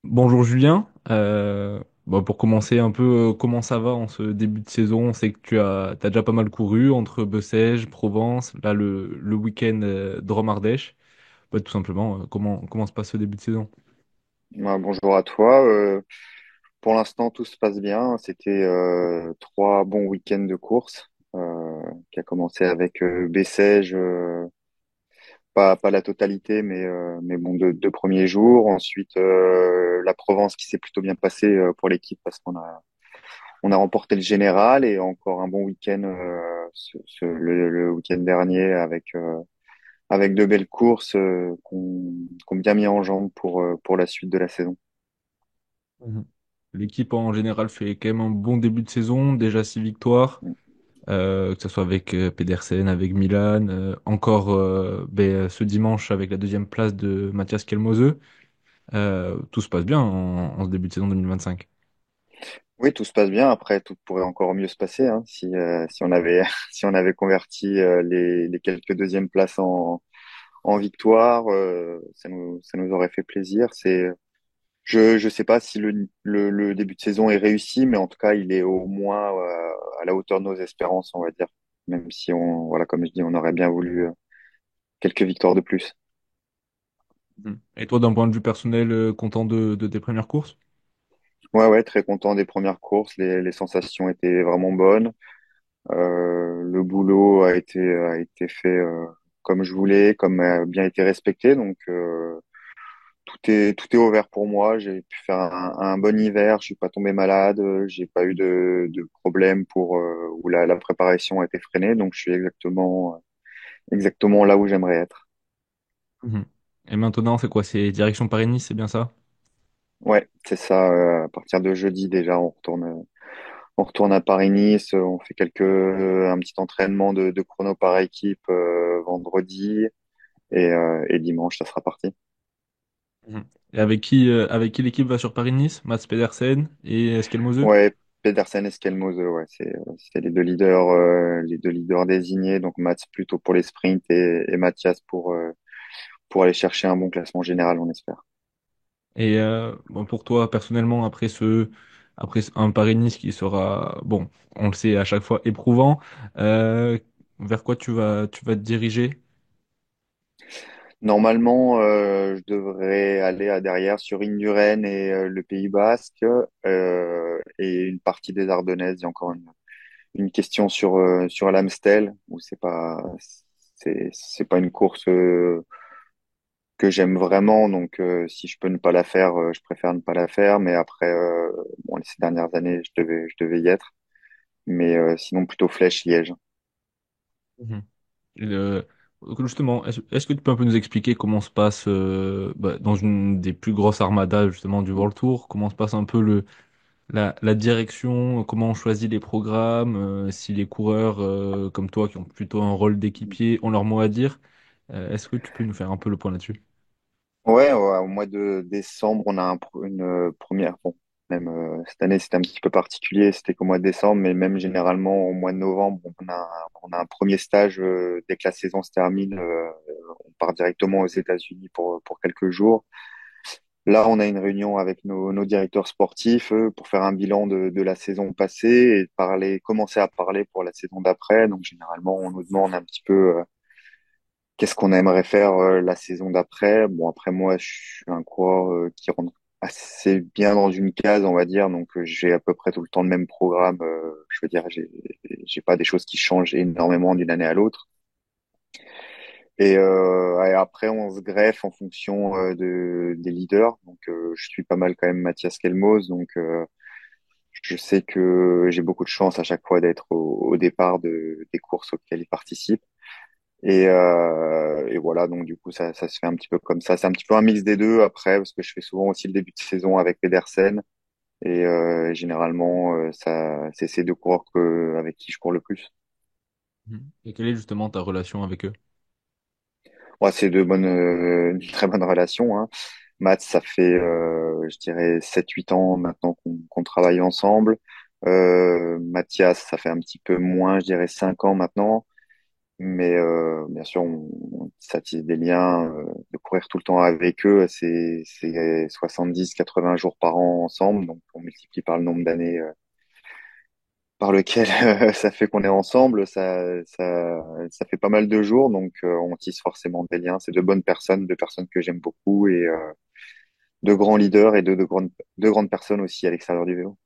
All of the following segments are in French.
Bonjour Julien. Pour commencer un peu, comment ça va en ce début de saison? On sait que t'as déjà pas mal couru entre Bessèges, Provence, là le week-end Drôme-Ardèche. Tout simplement, comment se passe ce début de saison? Bonjour à toi. Pour l'instant, tout se passe bien. C'était trois bons week-ends de course qui a commencé avec Bessèges, pas la totalité, mais bon, deux premiers jours. Ensuite, la Provence qui s'est plutôt bien passée pour l'équipe parce qu'on a remporté le général et encore un bon week-end le week-end dernier avec de belles courses qu'on bien mis en jambe pour la suite de la saison. Mhm. L'équipe en général fait quand même un bon début de saison, déjà 6 victoires, que ce soit avec Pedersen, avec Milan, encore ce dimanche avec la deuxième place de Mathias Kelmose. Tout se passe bien en ce début de saison 2025. Oui, tout se passe bien. Après, tout pourrait encore mieux se passer hein, si on avait si on avait converti les quelques deuxièmes places en victoire, ça nous aurait fait plaisir. Je sais pas si le début de saison est réussi, mais en tout cas, il est au moins à la hauteur de nos espérances, on va dire. Même si comme je dis, on aurait bien voulu quelques victoires de plus. Mhm. Et toi, d'un point de vue personnel, content de tes premières courses? Ouais, ouais, très content des premières courses. Les sensations étaient vraiment bonnes. Le boulot a été fait comme je voulais, comme a bien été respecté. Donc tout est ouvert pour moi. J'ai pu faire un bon hiver. Je suis pas tombé malade. J'ai pas eu de problème où la préparation a été freinée. Donc je suis exactement là où j'aimerais être. Mhm. Et maintenant, c'est quoi? C'est direction Paris-Nice, c'est bien ça? Ouais, c'est ça. À partir de jeudi déjà, on retourne à Paris-Nice. On fait un petit entraînement de chrono par équipe vendredi et dimanche, ça sera parti. Mhm. Et avec qui l'équipe va sur Paris-Nice? Mats Pedersen et Eskelmose? Ouais, Pedersen et Skelmose, ouais, c'est les deux leaders désignés. Donc Mats plutôt pour les sprints et Mathias pour aller chercher un bon classement général, on espère. Et pour toi, personnellement, après un Paris-Nice qui sera, bon, on le sait à chaque fois éprouvant, euh, vers quoi tu vas te diriger? Normalement, je devrais aller derrière sur Indurain et le Pays Basque et une partie des Ardennaises. Il y a encore une question sur l'Amstel où c'est pas une course que j'aime vraiment. Donc, si je peux ne pas la faire, je préfère ne pas la faire. Mais après, bon, ces dernières années, je devais y être. Mais sinon, plutôt Flèche, Liège. Mhm. Euh, Justement, est-ce que tu peux un peu nous expliquer comment se passe dans une des plus grosses armadas justement du World Tour, comment se passe un peu la direction, comment on choisit les programmes, si les coureurs comme toi qui ont plutôt un rôle d'équipier ont leur mot à dire. Est-ce que tu peux nous faire un peu le point là-dessus? Ouais, ouais, au mois de décembre, on a une première. Bon, même cette année, c'était un petit peu particulier. C'était qu'au mois de décembre, mais même généralement au mois de novembre, on a un premier stage dès que la saison se termine. On part directement aux États-Unis pour quelques jours. Là, on a une réunion avec nos directeurs sportifs pour faire un bilan de la saison passée et commencer à parler pour la saison d'après. Donc, généralement, on nous demande un petit peu qu'est-ce qu'on aimerait faire la saison d'après. Bon, après, moi, je suis un coureur qui rentre assez bien dans une case, on va dire. Donc, j'ai à peu près tout le temps le même programme. Je veux dire, j'ai pas des choses qui changent énormément d'une année à l'autre. Et après, on se greffe en fonction des leaders. Donc, je suis pas mal quand même Mathias Kelmos. Donc, je sais que j'ai beaucoup de chance à chaque fois d'être au départ des courses auxquelles il participe. Et voilà, donc du coup, ça se fait un petit peu comme ça. C'est un petit peu un mix des deux après, parce que je fais souvent aussi le début de saison avec Pedersen. Et généralement, c'est ces deux coureurs avec qui je cours le plus. Mhm. Et quelle est justement ta relation avec eux? Ouais, c'est une très bonne relation, hein. Matt, ça fait, je dirais, 7 8 ans maintenant qu'on travaille ensemble. Mathias, ça fait un petit peu moins, je dirais 5 ans maintenant. Mais bien sûr, ça tisse des liens de courir tout le temps avec eux, c'est 70-80 jours par an ensemble, donc on multiplie par le nombre d'années par lequel ça fait qu'on est ensemble, ça fait pas mal de jours, donc on tisse forcément des liens. C'est de bonnes personnes, de personnes que j'aime beaucoup et de grands leaders et de grandes personnes aussi à l'extérieur du vélo.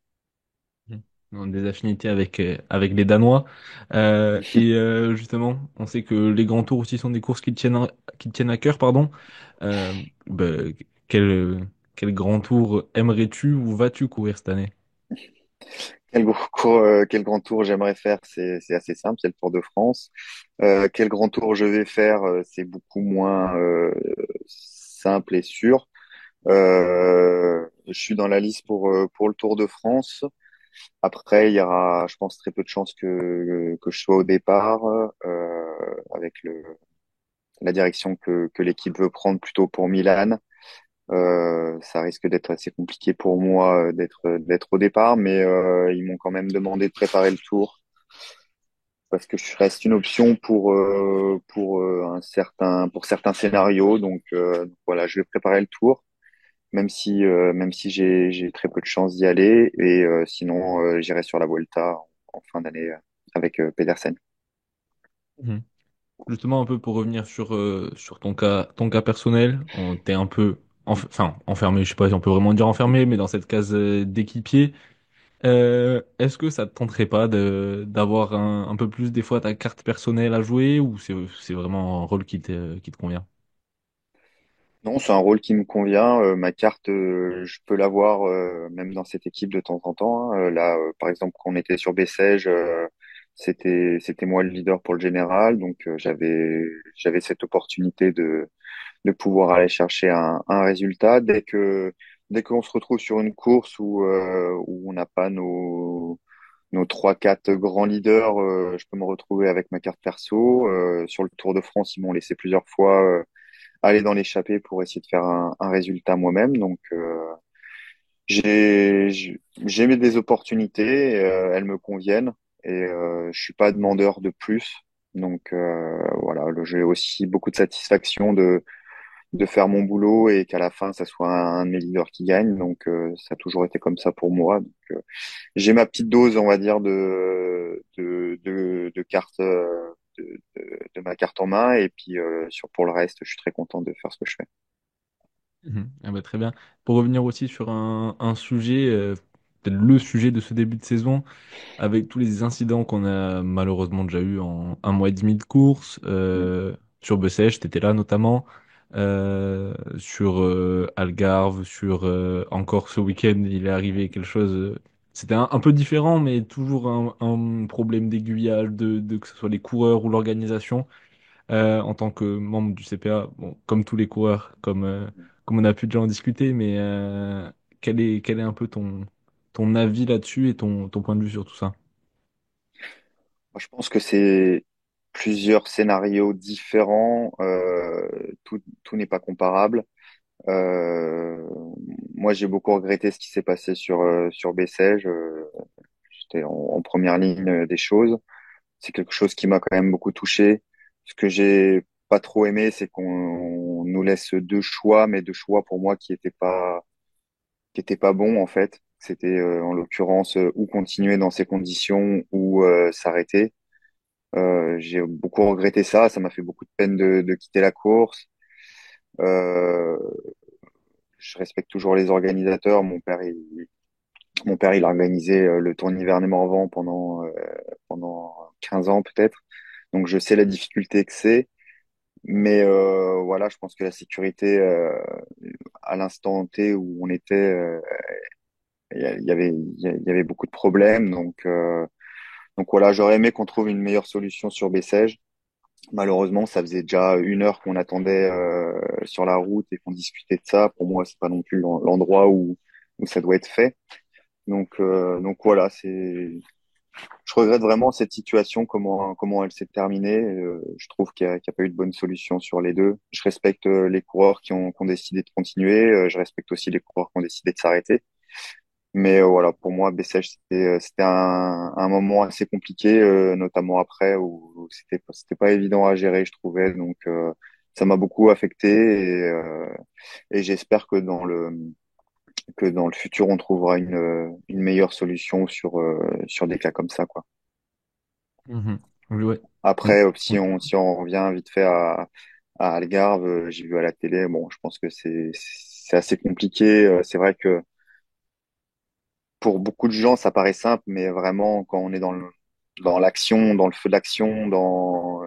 Mhm. On a des affinités avec les Danois. Justement, on sait que les grands tours aussi sont des courses qui te tiennent à cœur, pardon. Euh, bah, quel, quel grand tour aimerais-tu ou vas-tu courir cette année? Quel grand tour j'aimerais faire, c'est assez simple, il y a le Tour de France. Quel grand tour je vais faire, c'est beaucoup moins simple et sûr. Je suis dans la liste pour le Tour de France. Après, il y aura, je pense, très peu de chances que je sois au départ avec la direction que l'équipe veut prendre plutôt pour Milan. Ça risque d'être assez compliqué pour moi d'être au départ, mais ils m'ont quand même demandé de préparer le tour parce que je reste une option pour certains scénarios. Donc voilà, je vais préparer le tour, même si j'ai très peu de chances d'y aller. Et sinon, j'irai sur la Vuelta en fin d'année avec Pedersen. Mhm. Justement, un peu pour revenir sur ton cas personnel, t'es un peu enfin enfermé, je sais pas si on peut vraiment dire enfermé, mais dans cette case d'équipier. Est-ce que ça te tenterait pas d'avoir un peu plus des fois ta carte personnelle à jouer ou c'est vraiment un rôle qui te convient? Non, c'est un rôle qui me convient. Ma carte, je peux l'avoir même dans cette équipe de temps en temps, hein. Là, par exemple, quand on était sur Bessèges, c'était moi le leader pour le général, donc j'avais cette opportunité de pouvoir aller chercher un résultat dès qu'on se retrouve sur une course où on n'a pas nos trois quatre grands leaders. Je peux me retrouver avec ma carte perso. Sur le Tour de France, ils m'ont laissé plusieurs fois aller dans l'échappée pour essayer de faire un résultat moi-même. Donc, j'ai mis des opportunités, elles me conviennent et je suis pas demandeur de plus. Donc, voilà, j'ai aussi beaucoup de satisfaction de faire mon boulot et qu'à la fin, ça soit un de mes leaders qui gagne. Donc, ça a toujours été comme ça pour moi. Donc, j'ai ma petite dose, on va dire, de cartes, de ma carte en main. Et puis, pour le reste, je suis très content de faire ce que je fais. Mhm. Ah bah, très bien. Pour revenir aussi sur un sujet, peut-être le sujet de ce début de saison, avec tous les incidents qu'on a malheureusement déjà eu en un mois et demi de course, Mm. sur Bessèges, t'étais là notamment, sur Algarve, sur encore ce week-end, il est arrivé quelque chose. C'était un peu différent, mais toujours un problème d'aiguillage que ce soit les coureurs ou l'organisation. En tant que membre du CPA, bon, comme tous les coureurs, comme on a pu déjà en discuter, mais quel est un peu ton avis là-dessus et ton point de vue sur tout ça? Moi, je pense que c'est plusieurs scénarios différents. Tout n'est pas comparable. Euh, Moi, j'ai beaucoup regretté ce qui s'est passé sur Bessèges. J'étais en première ligne des choses. C'est quelque chose qui m'a quand même beaucoup touché. Ce que j'ai pas trop aimé, c'est qu'on nous laisse deux choix, mais deux choix pour moi qui étaient pas bons en fait. C'était en l'occurrence ou continuer dans ces conditions ou s'arrêter. J'ai beaucoup regretté ça. Ça m'a fait beaucoup de peine de quitter la course. Euh, je respecte toujours les organisateurs. Mon père, il a organisé le Tour Nivernais-Morvan pendant 15 ans peut-être. Donc je sais la difficulté que c'est. Mais voilà, je pense que la sécurité, à l'instant T où on était, il y avait beaucoup de problèmes. Donc voilà, j'aurais aimé qu'on trouve une meilleure solution sur Bessèges. Malheureusement, ça faisait déjà 1 heure qu'on attendait sur la route et qu'on discutait de ça. Pour moi, c'est pas non plus l'endroit où ça doit être fait. Donc voilà, je regrette vraiment cette situation, comment elle s'est terminée. Je trouve qu'il y a pas eu de bonne solution sur les deux. Je respecte les coureurs qui ont décidé de continuer. Je respecte aussi les coureurs qui ont décidé de s'arrêter. Mais voilà, pour moi, Bessèges, c'était un moment assez compliqué, notamment après, où c'était pas évident à gérer, je trouvais. Donc, ça m'a beaucoup affecté et j'espère que dans le futur, on trouvera une meilleure solution sur des cas comme ça, quoi. Mhm. Oui, ouais. Mm. Après, Ouais. si on revient vite fait à Algarve, j'ai vu à la télé, bon, je pense que c'est assez compliqué. C'est vrai que pour beaucoup de gens, ça paraît simple, mais vraiment, quand on est dans l'action, dans le feu de l'action, dans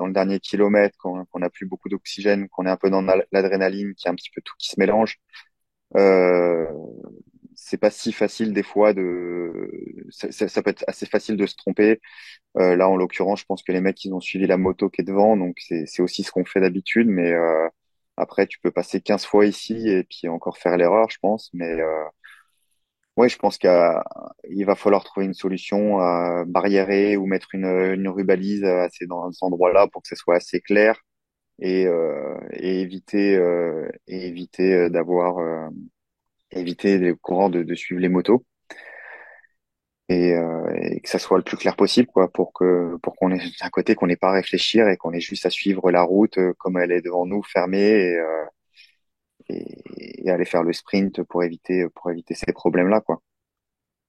le dernier kilomètre, quand on n'a plus beaucoup d'oxygène, qu'on est un peu dans l'adrénaline, qu'il y a un petit peu tout qui se mélange, euh, c'est pas si facile des fois ça peut être assez facile de se tromper. Là, en l'occurrence, je pense que les mecs, ils ont suivi la moto qui est devant, donc c'est aussi ce qu'on fait d'habitude, mais après, tu peux passer 15 fois ici et puis encore faire l'erreur, je pense, mais ouais, je pense qu'il va falloir trouver une solution, barriérer ou mettre une rubalise assez dans cet endroit-là pour que ce soit assez clair et éviter éviter les courants de suivre les motos et que ça soit le plus clair possible, quoi, pour qu'on ait d'un côté qu'on n'ait pas à réfléchir et qu'on ait juste à suivre la route comme elle est devant nous, fermée et aller faire le sprint pour éviter ces problèmes-là, quoi.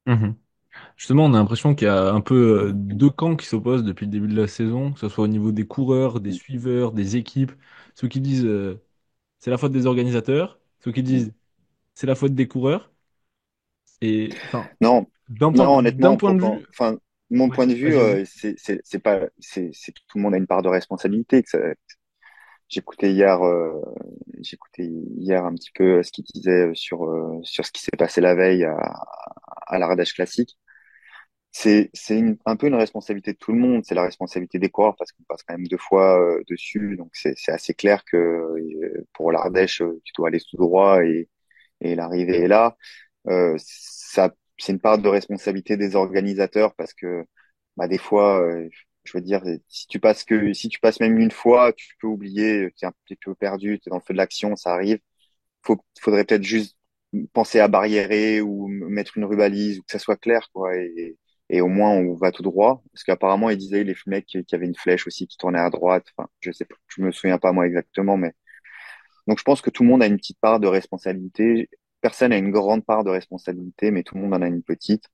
Mhm. Justement, on a l'impression qu'il y a un peu deux camps qui s'opposent depuis le début de la saison, que ce soit au niveau des coureurs, des suiveurs, des équipes. Ceux qui disent c'est la faute des organisateurs, ceux qui disent c'est la faute des coureurs. Et enfin, Non, non, d'un honnêtement, point de vue. enfin, mon Ouais, point de vue, vas-y, vas-y. c'est pas, c'est tout le monde a une part de responsabilité. J'écoutais hier, j'écoutais hier un petit peu ce qu'il disait sur ce qui s'est passé la veille à l'Ardèche Classique. Un peu une responsabilité de tout le monde. C'est la responsabilité des coureurs parce qu'on passe quand même deux fois dessus. Donc c'est assez clair que pour l'Ardèche, tu dois aller tout droit et l'arrivée est là. C'est une part de responsabilité des organisateurs parce que bah, des fois, je veux dire, si tu passes même une fois, tu peux oublier, tu es un petit peu perdu, tu es dans le feu de l'action, ça arrive. Faudrait peut-être juste penser à barriérer ou mettre une rubalise ou que ça soit clair, quoi. Et au moins, on va tout droit. Parce qu'apparemment, ils disaient, les mecs, qu'il y avait une flèche aussi qui tournait à droite. Enfin, je sais pas, je me souviens pas moi exactement, mais donc je pense que tout le monde a une petite part de responsabilité. Personne n'a une grande part de responsabilité, mais tout le monde en a une petite.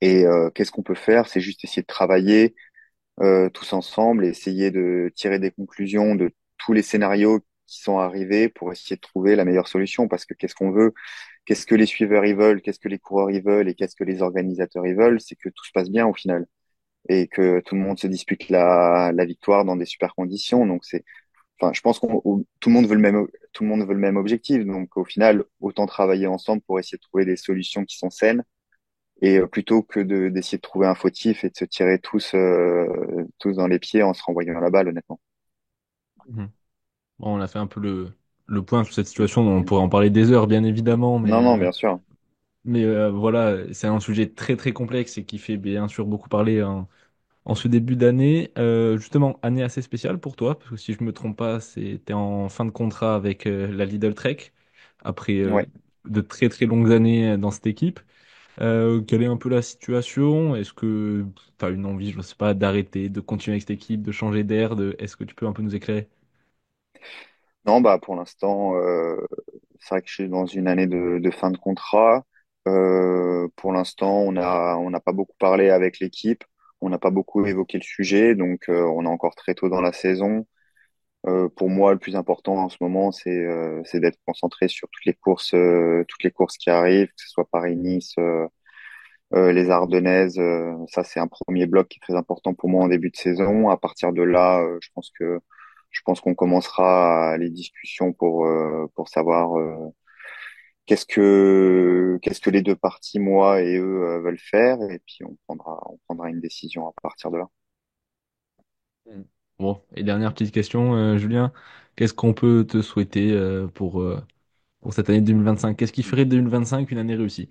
Et qu'est-ce qu'on peut faire? C'est juste essayer de travailler tous ensemble et essayer de tirer des conclusions de tous les scénarios qui sont arrivés pour essayer de trouver la meilleure solution. Parce que qu'est-ce qu'on veut? Qu'est-ce que les suiveurs ils veulent? Qu'est-ce que les coureurs ils veulent? Et qu'est-ce que les organisateurs ils veulent? C'est que tout se passe bien au final et que tout le monde se dispute la victoire dans des super conditions. Donc enfin, je pense tout le monde veut tout le monde veut le même objectif. Donc, au final, autant travailler ensemble pour essayer de trouver des solutions qui sont saines et plutôt que d'essayer de trouver un fautif et de se tirer tous dans les pieds en se renvoyant la balle, honnêtement. Mhm. Bon, on a fait un peu le point sur cette situation. On pourrait en parler des heures, bien évidemment, Non, non, bien sûr. voilà, c'est un sujet très très complexe et qui fait bien sûr beaucoup parler en ce début d'année. Justement, année assez spéciale pour toi, parce que si je me trompe pas, c'était en fin de contrat avec la Lidl Trek, après Ouais. de très très longues années dans cette équipe. Quelle est un peu la situation? Est-ce que tu as une envie, je ne sais pas, d'arrêter, de continuer avec cette équipe, de changer d'air, Est-ce que tu peux un peu nous éclairer? Non, bah pour l'instant, c'est vrai que je suis dans une année de fin de contrat. Pour l'instant, on n'a pas beaucoup parlé avec l'équipe. On n'a pas beaucoup évoqué le sujet, donc on est encore très tôt dans la saison. Pour moi, le plus important en ce moment, c'est d'être concentré sur toutes les courses qui arrivent, que ce soit Paris-Nice, les Ardennaises. Ça, c'est un premier bloc qui est très important pour moi en début de saison. À partir de là, je pense qu'on commencera les discussions pour savoir qu'est-ce que les deux parties, moi et eux, veulent faire, et puis on prendra une décision à partir de là. Mm. Bon, et dernière petite question, Julien, qu'est-ce qu'on peut te souhaiter pour cette année 2025? Qu'est-ce qui ferait de 2025 une année réussie?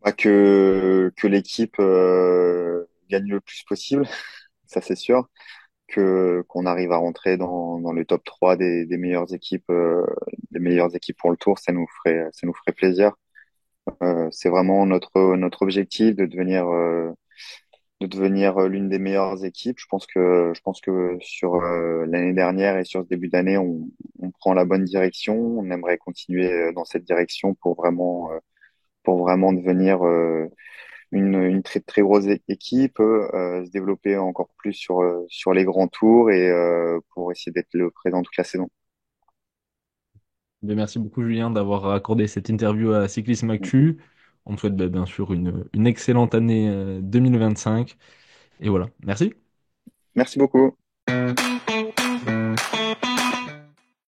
Bah, que l'équipe gagne le plus possible, ça c'est sûr. Que qu'on arrive à rentrer dans le top 3 des meilleures équipes pour le tour, ça nous ferait plaisir. C'est vraiment notre objectif de devenir l'une des meilleures équipes. Je pense que sur l'année dernière et sur ce début d'année, on prend la bonne direction. On aimerait continuer dans cette direction pour vraiment devenir une très très grosse équipe, se développer encore plus sur les grands tours et pour essayer d'être le présent toute la saison. Ben, merci beaucoup, Julien, d'avoir accordé cette interview à Cyclisme Actu. On te souhaite ben, bien sûr une excellente année 2025. Et voilà, merci. Merci beaucoup.